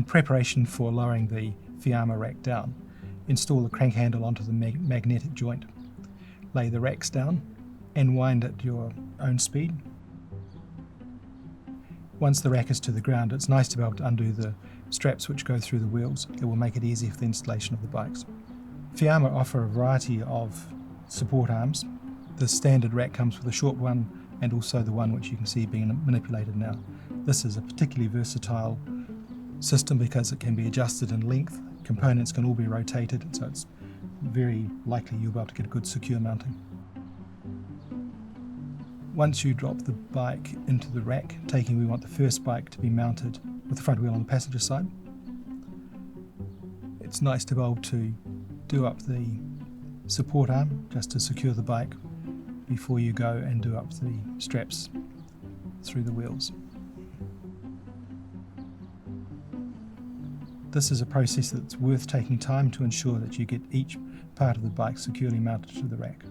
preparation for lowering the Fiamma rack down, install the crank handle onto the magnetic joint. Lay the racks down and wind at your own speed. Once the rack is to the ground, it's nice to be able to undo the straps which go through the wheels. It will make it easy for the installation of the bikes. Fiamma offer a variety of support arms. The standard rack comes with a short one and also the one which you can see being manipulated now. This is a particularly versatile system because it can be adjusted in length. Components can all be rotated, so it's very likely you'll be able to get a good secure mounting. Once you drop the bike into the rack, we want the first bike to be mounted with the front wheel on the passenger side. It's nice to be able to do up the support arm just to secure the bike before you go and do up the straps through the wheels. This is a process that's worth taking time to ensure that you get each part of the bike securely mounted to the rack.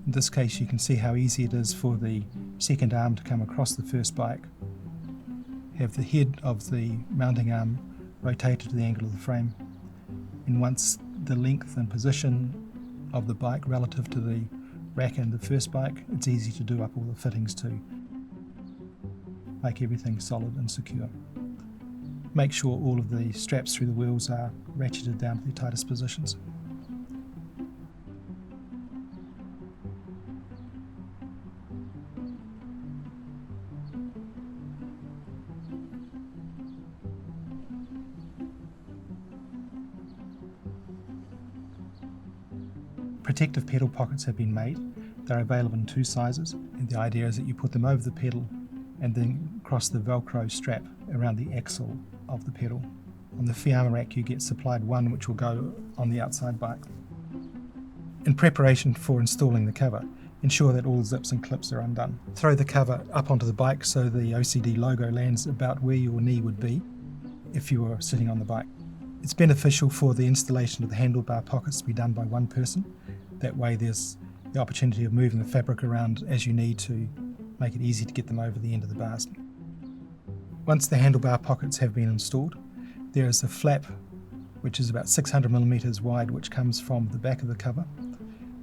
In this case, you can see how easy it is for the second arm to come across the first bike. Have the head of the mounting arm rotated to the angle of the frame, and once the length and position of the bike relative to the rack and the first bike, it's easy to do up all the fittings to make everything solid and secure. Make sure all of the straps through the wheels are ratcheted down to the tightest positions. Protective pedal pockets have been made. They're available in two sizes, and the idea is that you put them over the pedal and then cross the Velcro strap around the axle of the pedal. On the Fiamma rack you get supplied one which will go on the outside bike. In preparation for installing the cover, ensure that all the zips and clips are undone. Throw the cover up onto the bike so the OCD logo lands about where your knee would be if you were sitting on the bike. It's beneficial for the installation of the handlebar pockets to be done by one person. That way there's the opportunity of moving the fabric around as you need to make it easy to get them over the end of the bars. Once the handlebar pockets have been installed, there is a flap which is about 600mm wide which comes from the back of the cover.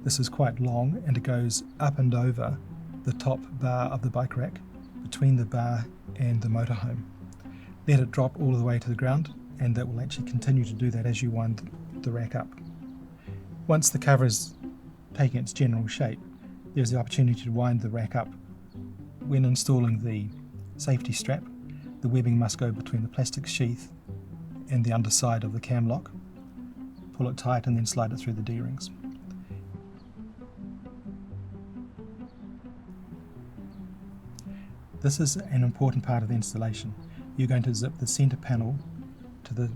This is quite long and it goes up and over the top bar of the bike rack between the bar and the motorhome. Let it drop all the way to the ground, and that will actually continue to do that as you wind the rack up. Once the cover is taking its general shape, there's the opportunity to wind the rack up. When installing the safety strap, the webbing must go between the plastic sheath and the underside of the cam lock. Pull it tight and then slide it through the D-rings. This is an important part of the installation. You're going to zip the centre panel to the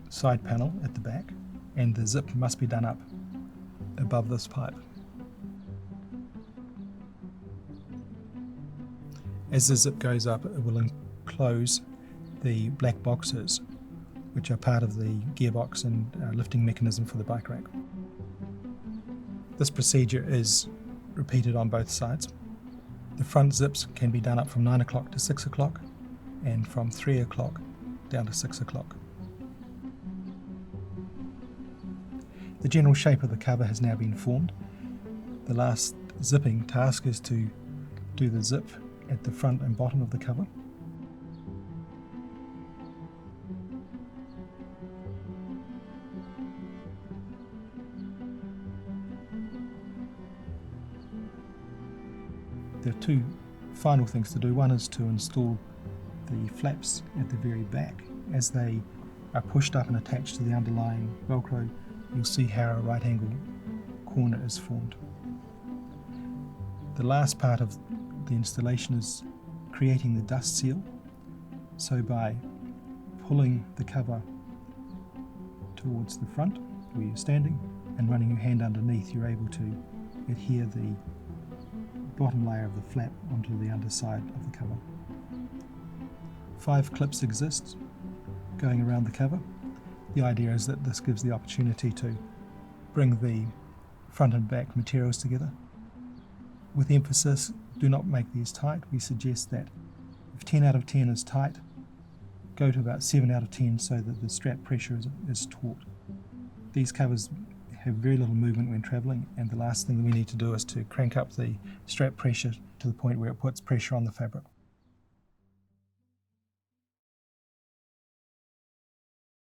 side panel at the back, and the zip must be done up above this pipe. As the zip goes up, it will enclose the black boxes which are part of the gearbox and lifting mechanism for the bike rack. This procedure is repeated on both sides. The front zips can be done up from 9 o'clock to 6 o'clock and from 3 o'clock down to 6 o'clock. The general shape of the cover has now been formed. The last zipping task is to do the zip at the front and bottom of the cover. There are two final things to do. One is to install the flaps at the very back. As they are pushed up and attached to the underlying Velcro, you'll see how a right angle corner is formed. The last part of the installation is creating the dust seal. So by pulling the cover towards the front where you're standing and running your hand underneath, you're able to adhere the bottom layer of the flap onto the underside of the cover. 5 clips exist going around the cover. The idea is that this gives the opportunity to bring the front and back materials together. With emphasis, do not make these tight. We suggest that if 10 out of 10 is tight, go to about 7 out of 10 so that the strap pressure is taut. These covers have very little movement when travelling, and the last thing that we need to do is to crank up the strap pressure to the point where it puts pressure on the fabric.